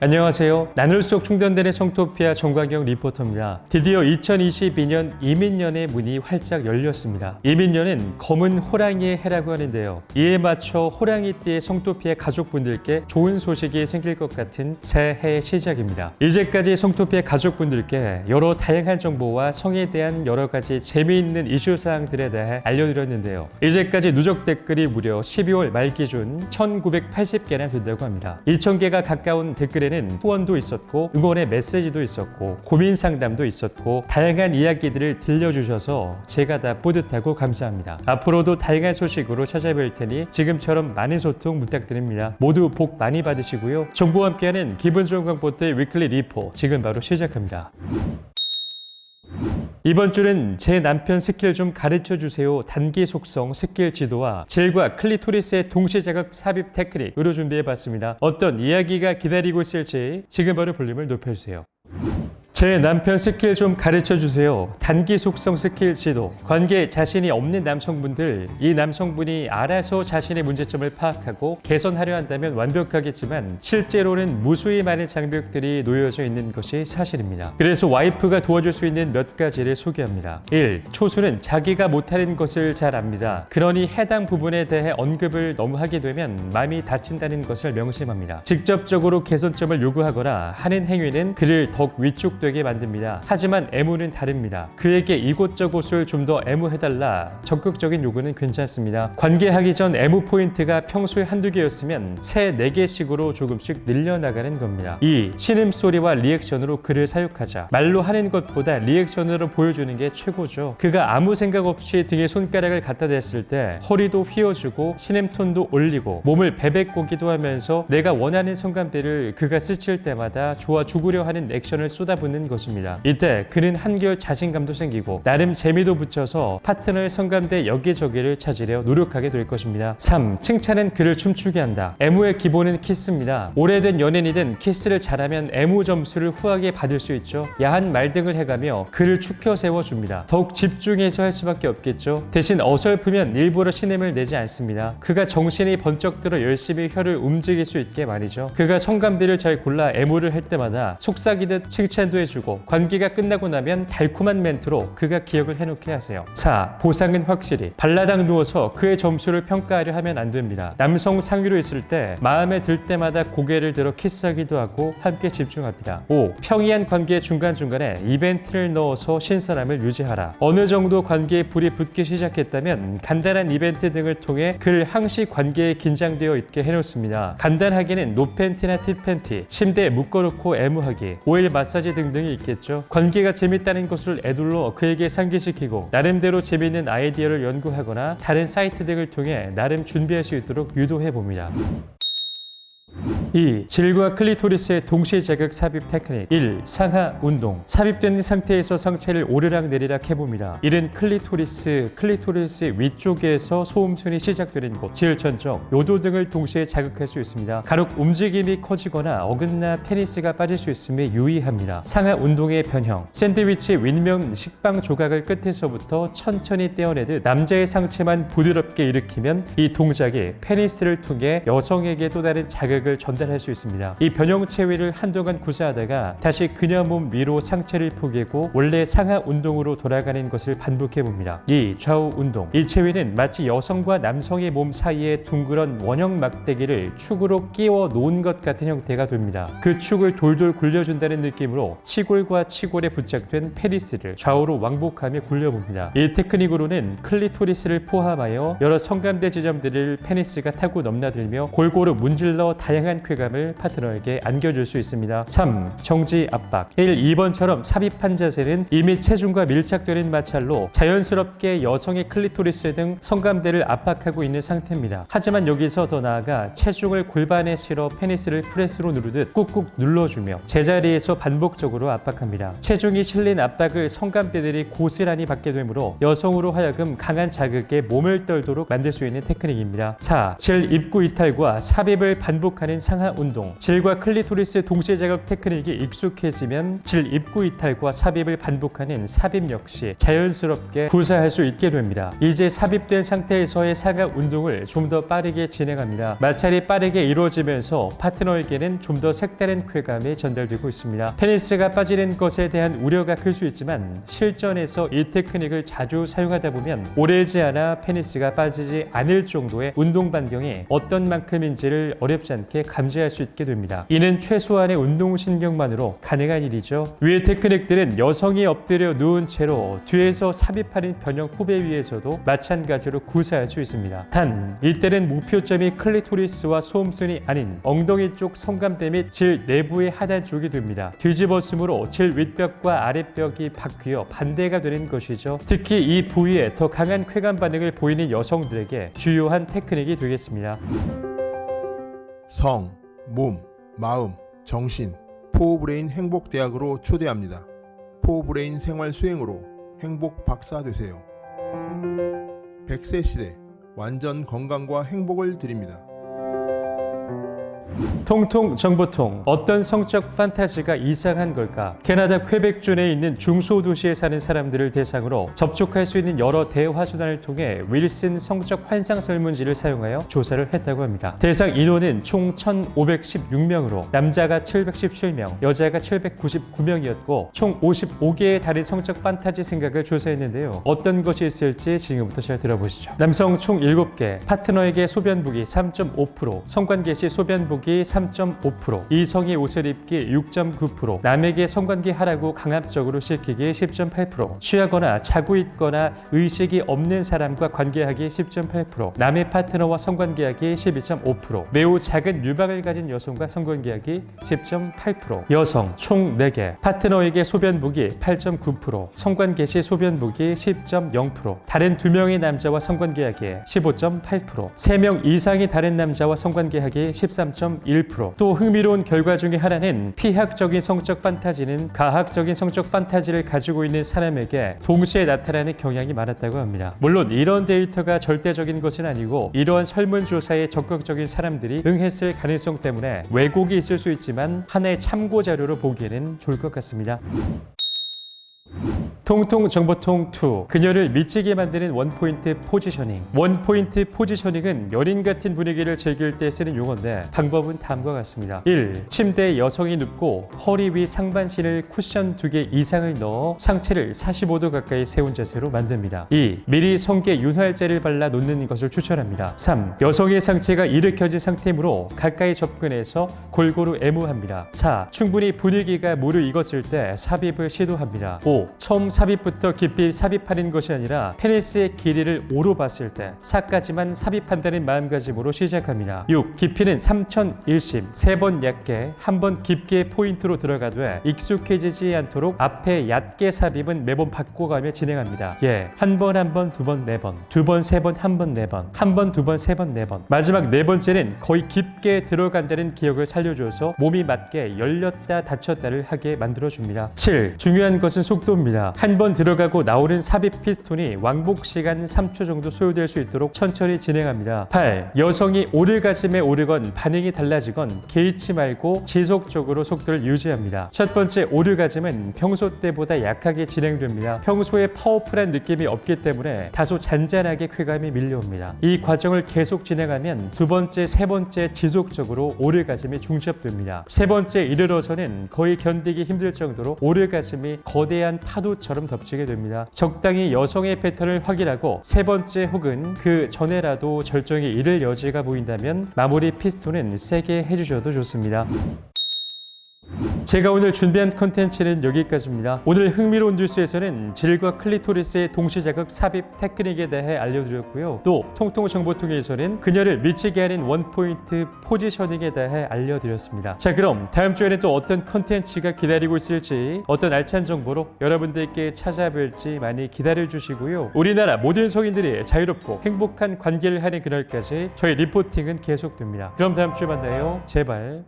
안녕하세요. 나눌 속 충전되는 성토피아 정광경 리포터입니다. 드디어 2022년 이민년의 문이 활짝 열렸습니다. 이민년은 검은 호랑이의 해라고 하는데요. 이에 맞춰 호랑이띠의 성토피아 가족분들께 좋은 소식이 생길 것 같은 새해 시작입니다. 이제까지 성토피아 가족분들께 여러 다양한 정보와 성에 대한 여러 가지 재미있는 이슈사항들에 대해 알려드렸는데요. 이제까지 누적 댓글이 무려 12월 말 기준 1980개나 된다고 합니다. 2000개가 가까운 댓글에 후원도 있었고 응원의 메시지도 있었고 고민 상담도 있었고 다양한 이야기들을 들려주셔서 제가 다 뿌듯하고 감사합니다. 앞으로도 다양한 소식으로 찾아뵐 테니 지금처럼 많은 소통 부탁드립니다. 모두 복 많이 받으시고요. 정보와 함께하는 기분 좋은 광포트의 위클리 리포 지금 바로 시작합니다. 이번 주는 제 남편 스킬 좀 가르쳐주세요 단기 속성 스킬 지도와 질과 클리토리스의 동시 자극 삽입 테크닉으로 준비해봤습니다. 어떤 이야기가 기다리고 있을지 지금 바로 볼륨을 높여주세요. 제 남편 스킬 좀 가르쳐주세요. 단기 속성 스킬 지도. 관계에 자신이 없는 남성분들, 이 남성분이 알아서 자신의 문제점을 파악하고 개선하려 한다면 완벽하겠지만 실제로는 무수히 많은 장벽들이 놓여져 있는 것이 사실입니다. 그래서 와이프가 도와줄 수 있는 몇 가지를 소개합니다. 1. 초수는 자기가 못하는 것을 잘 압니다. 그러니 해당 부분에 대해 언급을 너무 하게 되면 마음이 다친다는 것을 명심합니다. 직접적으로 개선점을 요구하거나 하는 행위는 그를 더욱 위축되게 만듭니다. 하지만 애무는 다릅니다. 그에게 이곳저곳을 좀 더 애무해달라 적극적인 요구는 괜찮습니다. 관계하기 전 애무 포인트가 평소에 한두 개였으면 3, 4개씩으로 조금씩 늘려나가는 겁니다. 2. 신음소리와 리액션으로 그를 사육하자. 말로 하는 것보다 리액션으로 보여주는 게 최고죠. 그가 아무 생각 없이 등에 손가락을 갖다 댔을 때 허리도 휘어주고 신음톤도 올리고 몸을 베베꼬기도 하면서 내가 원하는 성감대를 그가 스칠 때마다 좋아 죽으려 하는 액션을 쏟아붓는 것입니다. 이때 그는 한결 자신감도 생기고 나름 재미도 붙여서 파트너의 성감대 여기저기를 찾으려 노력하게 될 것입니다. 3. 칭찬은 그를 춤추게 한다. 애무의 기본은 키스입니다. 오래된 연인이든 키스를 잘하면 애무 점수를 후하게 받을 수 있죠. 야한 말 등을 해가며 그를 축혀 세워줍니다. 더욱 집중해서 할 수밖에 없겠죠. 대신 어설프면 일부러 신음을 내지 않습니다. 그가 정신이 번쩍 들어 열심히 혀를 움직일 수 있게 말이죠. 그가 성감대를 잘 골라 애무를 할 때마다 속삭이듯 칭찬도 해주고 관계가 끝나고 나면 달콤한 멘트로 그가 기억을 해놓게 하세요. 4. 보상은 확실히. 발라당 누워서 그의 점수를 평가하려 하면 안 됩니다. 남성 상위로 있을 때 마음에 들 때마다 고개를 들어 키스하기도 하고 함께 집중합니다. 5. 평이한 관계의 중간중간에 이벤트를 넣어서 신선함을 유지하라. 어느 정도 관계에 불이 붙기 시작했다면 간단한 이벤트 등을 통해 그를 항시 관계에 긴장되어 있게 해놓습니다. 간단하게는 노팬티나 티팬티, 침대에 묶어놓고 애무하기, 오일 마사지 등등이 있겠죠. 관계가 재밌다는 것을 애둘러 그에게 상기시키고 나름대로 재미있는 아이디어를 연구하거나 다른 사이트 등을 통해 나름 준비할 수 있도록 유도해봅니다. 2. 질과 클리토리스의 동시 자극 삽입 테크닉. 1. 상하 운동. 삽입된 상태에서 상체를 오르락 내리락 해봅니다. 이는 클리토리스 위쪽에서 소음순이 시작되는 곳, 질천적, 요도 등을 동시에 자극할 수 있습니다. 간혹 움직임이 커지거나 어긋나 페니스가 빠질 수 있음에 유의합니다. 상하 운동의 변형. 샌드위치 윗면 식빵 조각을 끝에서부터 천천히 떼어내듯 남자의 상체만 부드럽게 일으키면 이 동작이 페니스를 통해 여성에게 또 다른 자극을 전달할 수 있습니다. 이 변형 체위를 한동안 구사하다가 다시 그녀 몸 위로 상체를 포개고 원래 상하 운동으로 돌아가는 것을 반복해 봅니다. 2. 좌우 운동. 이 체위는 마치 여성과 남성의 몸 사이에 둥그런 원형 막대기를 축으로 끼워 놓은 것 같은 형태가 됩니다. 그 축을 돌돌 굴려준다는 느낌으로 치골과 치골에 부착된 페니스를 좌우로 왕복하며 굴려봅니다. 이 테크닉으로는 클리토리스를 포함하여 여러 성감대 지점들을 페니스가 타고 넘나들며 골고루 문질러 다양한 쾌감을 파트너에게 안겨줄 수 있습니다. 3. 정지 압박. 1. 2번처럼 삽입한 자세는 이미 체중과 밀착되는 마찰로 자연스럽게 여성의 클리토리스 등 성감대를 압박하고 있는 상태입니다. 하지만 여기서 더 나아가 체중을 골반에 실어 페니스를 프레스로 누르듯 꾹꾹 눌러주며 제자리에서 반복적으로 압박합니다. 체중이 실린 압박을 성감대들이 고스란히 받게 되므로 여성으로 하여금 강한 자극에 몸을 떨도록 만들 수 있는 테크닉입니다. 4. 질 입구 이탈과 삽입을 반복하는 삽입하는 상하 운동, 질과 클리토리스 동시에 자극 테크닉이 익숙해지면 질 입구 이탈과 삽입을 반복하는 삽입 역시 자연스럽게 구사할 수 있게 됩니다. 이제 삽입된 상태에서의 상하 운동을 좀 더 빠르게 진행합니다. 마찰이 빠르게 이루어지면서 파트너에게는 좀 더 색다른 쾌감이 전달되고 있습니다. 페니스가 빠지는 것에 대한 우려가 클 수 있지만 실전에서 이 테크닉을 자주 사용하다 보면 오래지 않아 페니스가 빠지지 않을 정도의 운동 반경이 어떤 만큼인지를 어렵지 않게 감지할 수 있게 됩니다. 이는 최소한의 운동신경만으로 가능한 일이죠. 위의 테크닉들은 여성이 엎드려 누운 채로 뒤에서 삽입하는 변형 후배 위에서도 마찬가지로 구사할 수 있습니다. 단 이때는 목표점이 클리토리스와 소음순이 아닌 엉덩이 쪽 성감대 및 질 내부의 하단 쪽이 됩니다. 뒤집어쓰므로 질 윗벽과 아랫벽이 바뀌어 반대가 되는 것이죠. 특히 이 부위에 더 강한 쾌감 반응을 보이는 여성들에게 주요한 테크닉이 되겠습니다. 성, 몸, 마음, 정신, 포브레인 행복대학으로 초대합니다. 포브레인 생활 수행으로 행복 박사 되세요. 100세 시대 완전 건강과 행복을 드립니다. 통통 정보통, 어떤 성적 판타지가 이상한 걸까? 캐나다 퀘벡주에 있는 중소도시에 사는 사람들을 대상으로 접촉할 수 있는 여러 대화 수단을 통해 윌슨 성적 환상 설문지를 사용하여 조사를 했다고 합니다. 대상 인원은 총 1,516명으로 남자가 717명, 여자가 799명이었고 총 55개의 다른 성적 판타지 생각을 조사했는데요. 어떤 것이 있을지 지금부터 잘 들어보시죠. 남성 총 7개, 파트너에게 소변보기 3.5%, 성관계 시 소변보기 3.5%, 이성이 옷을 입기 6.9%, 남에게 성관계 하라고 강압적으로 시키기 10.8%, 취하거나 자고 있거나 의식이 없는 사람과 관계하기 10.8%, 남의 파트너와 성관계하기 12.5%, 매우 작은 유방을 가진 여성과 성관계하기 10.8%, 여성 총 4개, 파트너에게 소변보기 8.9%, 성관계 시 소변보기 10.0%, 다른 2명의 남자와 성관계하기 15.8%, 3명 이상이 다른 남자와 성관계하기 13.1%. 또 흥미로운 결과 중에 하나는 피학적인 성적 판타지는 가학적인 성적 판타지를 가지고 있는 사람에게 동시에 나타나는 경향이 많았다고 합니다. 물론 이런 데이터가 절대적인 것은 아니고 이러한 설문조사에 적극적인 사람들이 응했을 가능성 때문에 왜곡이 있을 수 있지만 하나의 참고 자료로 보기에는 좋을 것 같습니다. 통통 정보통 2, 그녀를 미치게 만드는 원포인트 포지셔닝. 원포인트 포지셔닝은 연인 같은 분위기를 즐길 때 쓰는 용어인데 방법은 다음과 같습니다. 1. 침대에 여성이 눕고 허리 위 상반신을 쿠션 2개 이상을 넣어 상체를 45도 가까이 세운 자세로 만듭니다. 2. 미리 성게 윤활제를 발라 놓는 것을 추천합니다. 3. 여성의 상체가 일으켜진 상태이므로 가까이 접근해서 골고루 애무합니다. 4. 충분히 분위기가 무르익었을 때 삽입을 시도합니다. 5. 처음 삽입부터 깊이 삽입하는 것이 아니라 페니스의 길이를 오로 봤을 때 4까지만 삽입한다는 마음가짐으로 시작합니다. 6. 깊이는 3001심, 3번 얕게, 1번 깊게 포인트로 들어가되 익숙해지지 않도록 앞에 얕게 삽입은 매번 바꿔가며 진행합니다. 예, 1번, 1번, 2번, 4번, 2번, 3번, 1번, 4번, 1번, 2번, 3번, 4번. 마지막 4번째는 거의 깊게 들어간다는 기억을 살려줘서 몸이 맞게 열렸다 닫혔다를 하게 만들어줍니다. 7. 중요한 것은 속도입니다. 한 번 들어가고 나오는 삽입 피스톤이 왕복 시간 3초 정도 소요될 수 있도록 천천히 진행합니다. 8. 여성이 오르가즘에 오르건 반응이 달라지건 개의치 말고 지속적으로 속도를 유지합니다. 첫 번째 오르가즘은 평소 때보다 약하게 진행됩니다. 평소에 파워풀한 느낌이 없기 때문에 다소 잔잔하게 쾌감이 밀려옵니다. 이 과정을 계속 진행하면 두 번째, 세 번째 지속적으로 오르가즘이 중첩됩니다. 세 번째 이르러서는 거의 견디기 힘들 정도로 오르가즘이 거대한 파도처럼 덮치게 됩니다. 적당히 여성의 패턴을 확인하고 세 번째 혹은 그 전에라도 절정에 이를 여지가 보인다면 마무리 피스톤은 세게 해주셔도 좋습니다. 제가 오늘 준비한 컨텐츠는 여기까지입니다. 오늘 흥미로운 뉴스에서는 질과 클리토리스의 동시자극 삽입 테크닉에 대해 알려드렸고요. 또 통통 정보통에서는 그녀를 미치게 하는 원포인트 포지셔닝에 대해 알려드렸습니다. 자, 그럼 다음 주에는 또 어떤 컨텐츠가 기다리고 있을지, 어떤 알찬 정보로 여러분들께 찾아뵐지 많이 기다려주시고요. 우리나라 모든 성인들이 자유롭고 행복한 관계를 하는 그날까지 저희 리포팅은 계속됩니다. 그럼 다음 주에 만나요. 제발.